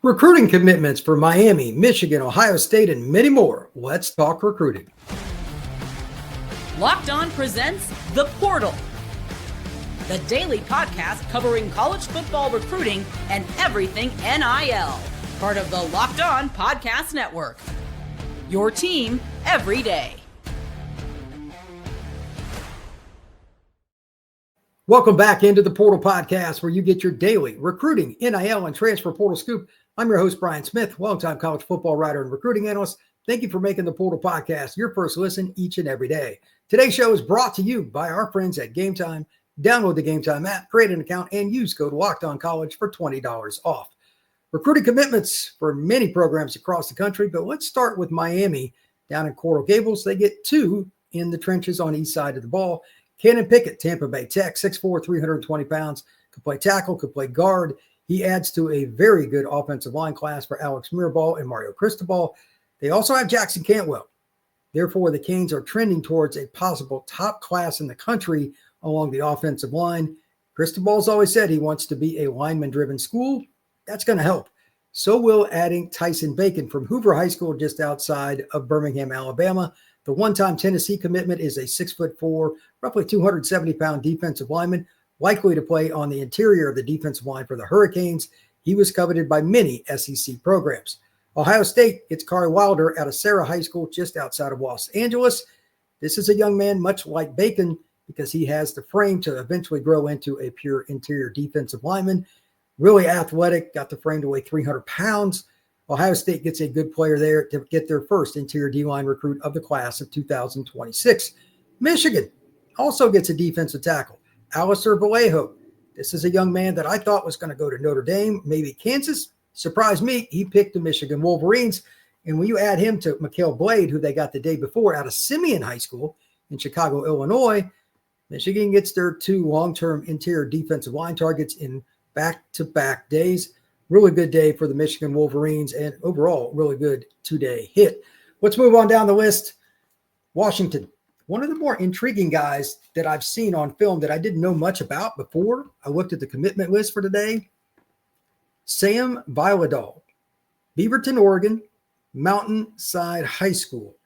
Recruiting commitments for Miami, Michigan, Ohio State, and many more. Let's talk recruiting. Locked On presents The Portal, the daily podcast covering college football recruiting and everything NIL. Part of the Locked On Podcast Network. Your team every day. Welcome back into the Portal Podcast, where you get your daily recruiting, NIL, and transfer portal scoop. I'm your host, Brian Smith, longtime college football writer and recruiting analyst. Thank you for making the Portal Podcast your first listen each and every day. Today's show is brought to you by our friends at Game Time. Download the Game Time app, create an account, and use code LOCKEDONCollege for $20 off. Recruiting commitments for many programs across the country, but let's start with Miami down in Coral Gables. They get two in the trenches on each side of the ball. Cannon Pickett, Tampa Bay Tech, 6'4", 320 pounds, could play tackle, could play guard. He adds to a very good offensive line class for Alex Mirabal and Mario Cristobal. They also have Jackson Cantwell. Therefore, the Canes are trending towards a possible top class in the country along the offensive line. Cristobal's always said he wants to be a lineman-driven school. That's going to help. So will adding Tyson Bacon from Hoover High School just outside of Birmingham, Alabama. The one-time Tennessee commitment is a 6'4", roughly 270-pound defensive lineman, likely to play on the interior of the defensive line for the Hurricanes. He was coveted by many SEC programs. Ohio State gets Kari Wilder out of Sarah High School just outside of Los Angeles. This is a young man much like Bacon because he has the frame to eventually grow into a pure interior defensive lineman. Really athletic, got the frame to weigh 300 pounds. Ohio State gets a good player there to get their first interior D-line recruit of the class of 2026. Michigan also gets a defensive tackle, Alistair Vallejo. This is a young man that I thought was going to go to Notre Dame, maybe Kansas. Surprised me, he picked the Michigan Wolverines. And when you add him to Mikael Blade, who they got the day before out of Simeon High School in Chicago, Illinois, Michigan gets their two long-term interior defensive line targets in back-to-back days. Really good day for the Michigan Wolverines, and overall, really good two-day hit. Let's move on down the list. Washington, one of the more intriguing guys that I've seen on film that I didn't know much about before I looked at the commitment list for today. Sam Viladol, Beaverton, Oregon, Mountainside High School.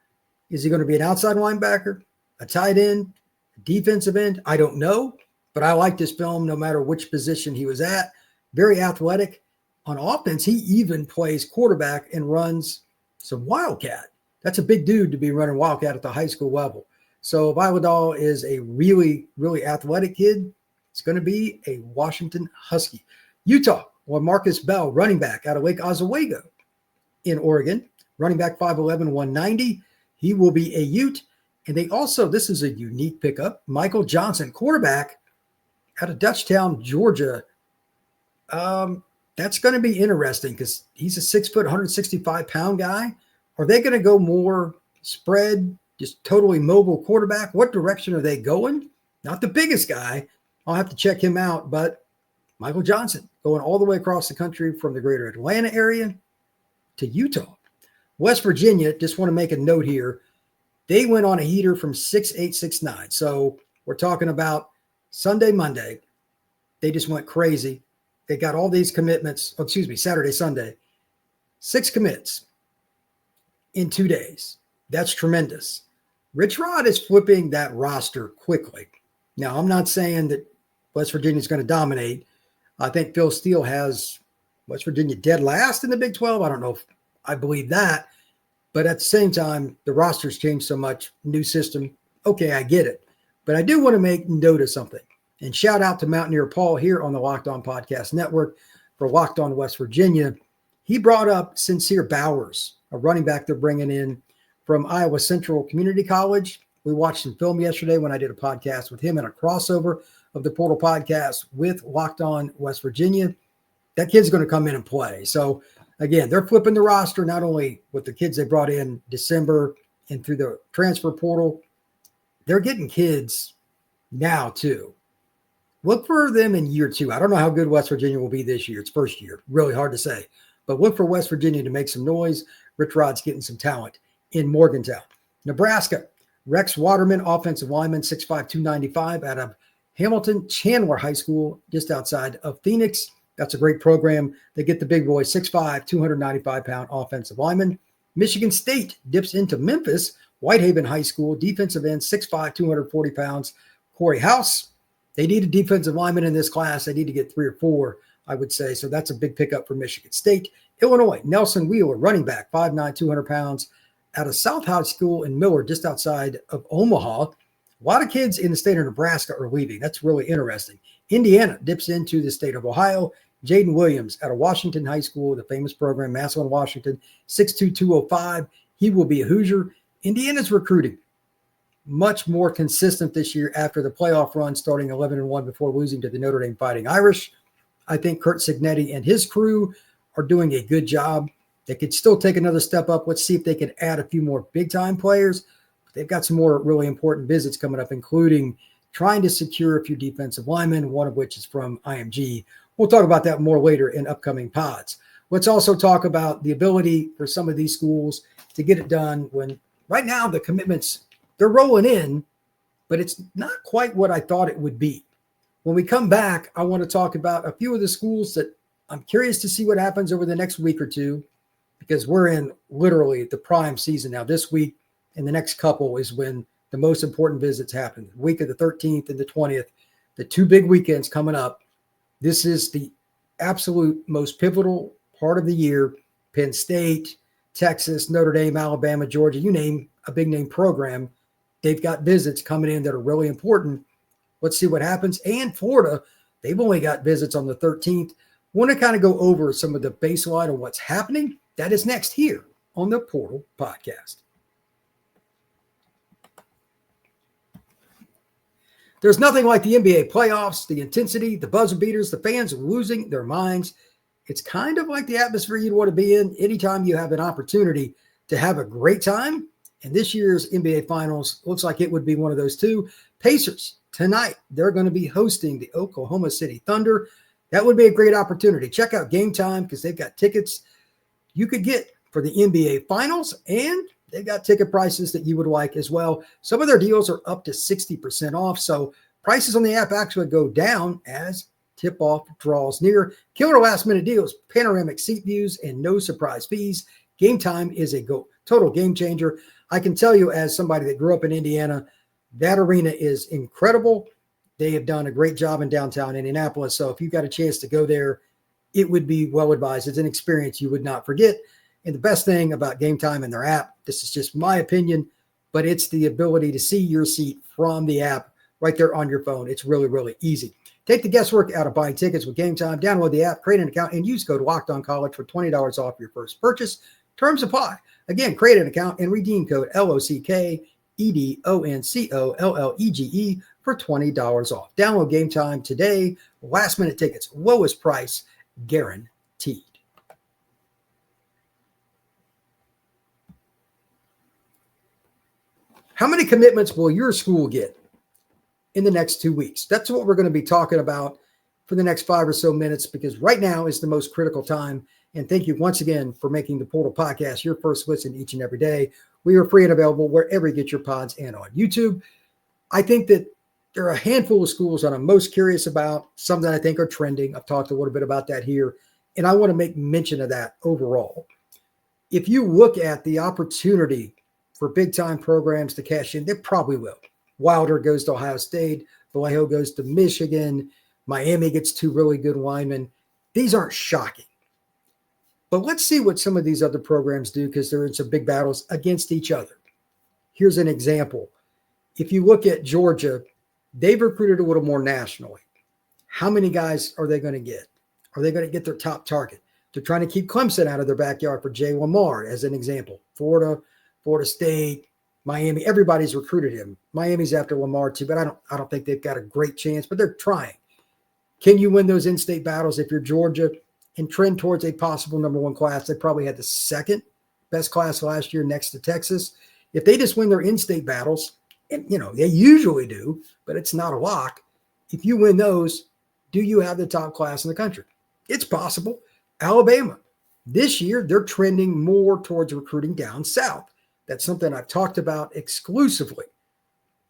Is he going to be an outside linebacker, a tight end, a defensive end? I don't know, but I like this film no matter which position he was at. Very athletic. On offense, he even plays quarterback and runs some Wildcat. That's a big dude to be running Wildcat at the high school level. So Viladol is a really, really athletic kid. It's going to be a Washington Husky. Utah, well, Marcus Bell, running back out of Lake Oswego in Oregon, running back 5'11", 190. He will be a Ute. And they also, this is a unique pickup, Michael Johnson, quarterback out of Dutchtown, Georgia. That's going to be interesting because he's a 6 foot, 165-pound guy. Are they going to go more spread, just totally mobile quarterback? What direction are they going? Not the biggest guy. I'll have to check him out, but Michael Johnson going all the way across the country from the greater Atlanta area to Utah. West Virginia, just want to make a note here. They went on a heater from 6'8", 6'9". So we're talking about Sunday, Monday. They just went crazy. They got all these commitments, Saturday, Sunday, 6 commits in 2 days. That's tremendous. Rich Rod is flipping that roster quickly. Now, I'm not saying that West Virginia is going to dominate. I think Phil Steele has West Virginia dead last in the Big 12. I don't know if I believe that. But at the same time, the roster's changed so much, new system. Okay, I get it. But I do want to make note of something. And shout out to Mountaineer Paul here on the Locked On Podcast Network for Locked On West Virginia. He brought up Sincere Bowers, a running back they're bringing in from Iowa Central Community College. We watched some film yesterday when I did a podcast with him and a crossover of the Portal Podcast with Locked On West Virginia. That kid's going to come in and play. So, again, they're flipping the roster not only with the kids they brought in December and through the transfer portal, they're getting kids now too. Look for them in year 2. I don't know how good West Virginia will be this year. It's first year. Really hard to say. But look for West Virginia to make some noise. Rich Rod's getting some talent in Morgantown. Nebraska, Rex Waterman, offensive lineman, 6'5", 295, out of Hamilton Chandler High School, just outside of Phoenix. That's a great program. They get the big boy, 6'5", 295-pound offensive lineman. Michigan State dips into Memphis, Whitehaven High School, defensive end, 6'5", 240 pounds, Corey House. They need a defensive lineman in this class. They need to get 3 or 4, I would say. So that's a big pickup for Michigan State. Illinois, Nelson Wheeler, running back, 5'9", 200 pounds, out of South High School in Miller, just outside of Omaha. A lot of kids in the state of Nebraska are leaving. That's really interesting. Indiana dips into the state of Ohio. Jaden Williams out of Washington High School, the famous program, Massillon, Washington, 6'2", 205. He will be a Hoosier. Indiana's recruiting much more consistent this year after the playoff run, starting 11-1 before losing to the Notre Dame Fighting Irish. I think Kurt Cignetti and his crew are doing a good job. They could still take another step up. Let's see if they can add a few more big-time players. They've got some more really important visits coming up, including trying to secure a few defensive linemen, one of which is from IMG. We'll talk about that more later in upcoming pods. Let's also talk about the ability for some of these schools to get it done when right now the commitments, they're rolling in, but it's not quite what I thought it would be. When we come back, I want to talk about a few of the schools that I'm curious to see what happens over the next week or two, because we're in literally the prime season now. This week and the next couple is when the most important visits happen. The week of the 13th and the 20th, the 2 big weekends coming up. This is the absolute most pivotal part of the year. Penn State, Texas, Notre Dame, Alabama, Georgia, you name a big name program. They've got visits coming in that are really important. Let's see what happens. And Florida, they've only got visits on the 13th. Want to kind of go over some of the baseline of what's happening. That is next here on the Portal Podcast. There's nothing like the NBA playoffs, the intensity, the buzzer beaters, the fans losing their minds. It's kind of like the atmosphere you'd want to be in anytime you have an opportunity to have a great time. And this year's NBA Finals looks like it would be one of those two. Pacers, tonight, they're going to be hosting the Oklahoma City Thunder. That would be a great opportunity. Check out Game Time because they've got tickets you could get for the NBA Finals, and they've got ticket prices that you would like as well. Some of their deals are up to 60% off, so prices on the app actually go down as tip-off draws near. Killer last-minute deals, panoramic seat views, and no surprise fees. Game Time is a total game changer. I can tell you, as somebody that grew up in Indiana, that arena is incredible. They have done a great job in downtown Indianapolis, so if you've got a chance to go there, it would be well advised. It's an experience you would not forget. And the best thing about Game Time and their app, this is just my opinion, but it's the ability to see your seat from the app right there on your phone. It's really, really easy. Take the guesswork out of buying tickets with Game Time. Download the app, create an account, and use code LOCKEDONCollege for $20 off your first purchase. Terms apply. Again, create an account and redeem code LOCKEDONCOLLEGE for $20 off. Download Game Time today. Last-minute tickets, lowest price guaranteed. How many commitments will your school get in the next 2 weeks? That's what we're going to be talking about for the next 5 or so minutes, because right now is the most critical time. And thank you once again for making the Portal Podcast your first listen each and every day. We are free and available wherever you get your pods and on YouTube. I think that there are a handful of schools that I'm most curious about, some that I think are trending. I've talked a little bit about that here, and I want to make mention of that overall. If you look at the opportunity for big-time programs to cash in, they probably will. Wilder goes to Ohio State. Vallejo goes to Michigan. Miami gets 2 really good linemen. These aren't shocking. But let's see what some of these other programs do, because they're in some big battles against each other. Here's an example. If you look at Georgia, they've recruited a little more nationally. How many guys are they going to get? Are they going to get their top target? They're trying to keep Clemson out of their backyard for Jay Lamar, as an example. Florida State, Miami, everybody's recruited him. Miami's after Lamar too, but I don't think they've got a great chance, but they're trying. Can you win those in-state battles if you're Georgia and trend towards a possible number 1 class? They probably had the second best class last year next to Texas. If they just win their in-state battles, and they usually do, but it's not a lock. If you win those, do you have the top class in the country? It's possible. Alabama, this year, they're trending more towards recruiting down south. That's something I've talked about exclusively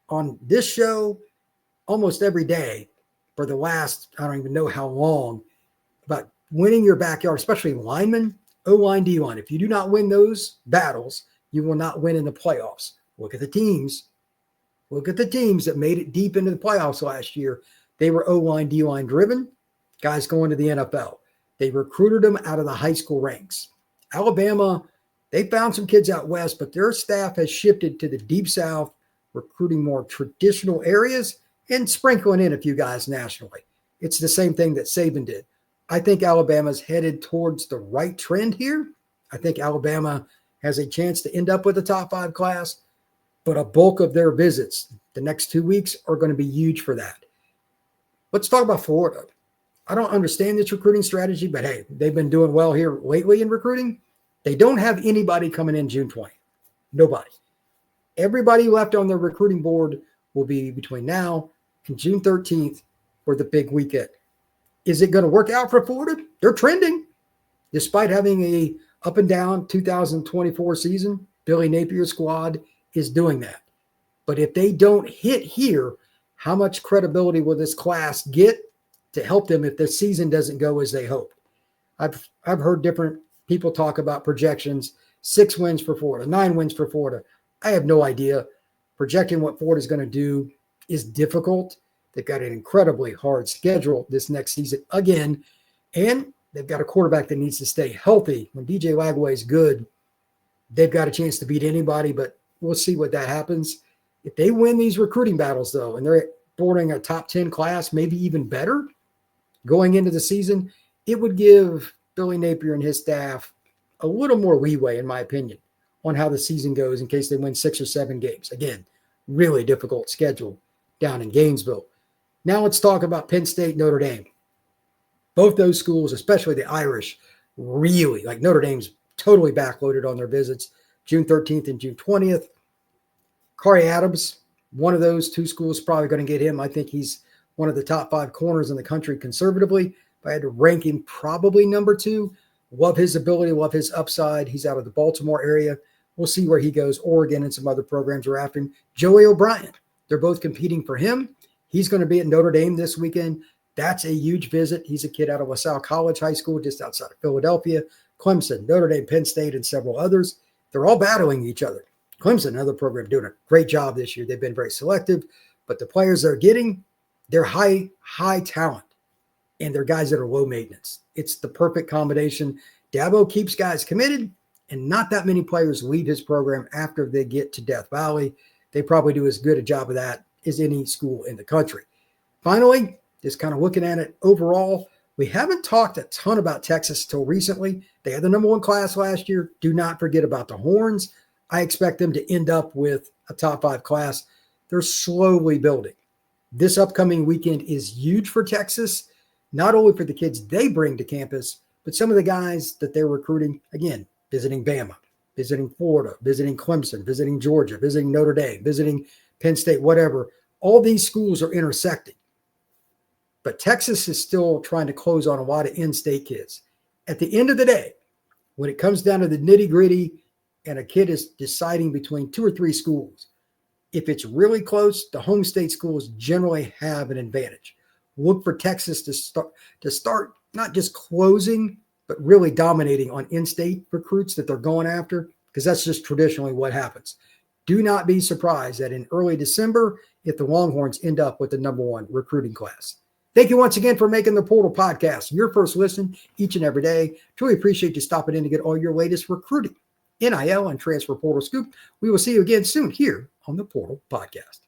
on this show almost every day for the last, I don't even know how long. about winning your backyard, especially linemen, O-line, D-line. If you do not win those battles, you will not win in the playoffs. Look at the teams. Look at the teams that made it deep into the playoffs last year. They were O-line, D-line driven. Guys going to the NFL. They recruited them out of the high school ranks. Alabama, they found some kids out west, but their staff has shifted to the deep south, recruiting more traditional areas and sprinkling in a few guys nationally. It's the same thing that Saban did. I think Alabama's headed towards the right trend here. I think Alabama has a chance to end up with a top 5 class, but a bulk of their visits the next 2 weeks are going to be huge for that. Let's talk about Florida. I don't understand this recruiting strategy, but hey, they've been doing well here lately in recruiting. They don't have anybody coming in June 20th. Nobody. Everybody left on their recruiting board will be between now and June 13th for the big weekend. Is it going to work out for Florida? They're trending. Despite having a up and down 2024 season, Billy Napier's squad is doing that. But if they don't hit here, how much credibility will this class get to help them if the season doesn't go as they hope? I've heard different people talk about projections, 6 wins for Florida, 9 wins for Florida. I have no idea. Projecting what Florida's going to do is difficult. They've got an incredibly hard schedule this next season again, and they've got a quarterback that needs to stay healthy. When DJ Lagway is good, they've got a chance to beat anybody, but we'll see what that happens. If they win these recruiting battles, though, and they're boarding a top 10 class, maybe even better, going into the season, it would give Billy Napier and his staff a little more leeway, in my opinion, on how the season goes in case they win 6 or 7 games. Again, really difficult schedule down in Gainesville. Now let's talk about Penn State, Notre Dame. Both those schools, especially the Irish, really, like Notre Dame's totally backloaded on their visits, June 13th and June 20th. Corey Adams, one of those 2 schools, probably going to get him. I think he's one of the top 5 corners in the country conservatively. If I had to rank him, probably number 2. Love his ability, love his upside. He's out of the Baltimore area. We'll see where he goes. Oregon and some other programs are after him. Joey O'Brien, they're both competing for him. He's going to be at Notre Dame this weekend. That's a huge visit. He's a kid out of LaSalle College High School, just outside of Philadelphia. Clemson, Notre Dame, Penn State, and several others. They're all battling each other. Clemson, another program, doing a great job this year. They've been very selective, but the players they're getting, they're high talent, and they're guys that are low maintenance. It's the perfect combination. Dabo keeps guys committed, and not that many players leave his program after they get to Death Valley. They probably do as good a job of that as any school in the country. Finally, just kind of looking at it overall, we haven't talked a ton about Texas till recently. They had the number 1 class last year. Do not forget about the Horns. I expect them to end up with a top 5 class. They're slowly building. This upcoming weekend is huge for Texas, not only for the kids they bring to campus, but some of the guys that they're recruiting, again, visiting Bama, visiting Florida, visiting Clemson, visiting Georgia, visiting Notre Dame, visiting Penn State, whatever. All these schools are intersecting. But Texas is still trying to close on a lot of in-state kids. At the end of the day, when it comes down to the nitty-gritty and a kid is deciding between 2 or 3 schools, if it's really close, the home state schools generally have an advantage. Look for Texas to start not just closing, but really dominating on in-state recruits that they're going after, because that's just traditionally what happens. Do not be surprised that in early December, if the Longhorns end up with the number 1 recruiting class. Thank you once again for making the Portal Podcast your first listen each and every day. Truly appreciate you stopping in to get all your latest recruiting, NIL, and transfer portal scoop. We will see you again soon here on the Portal Podcast.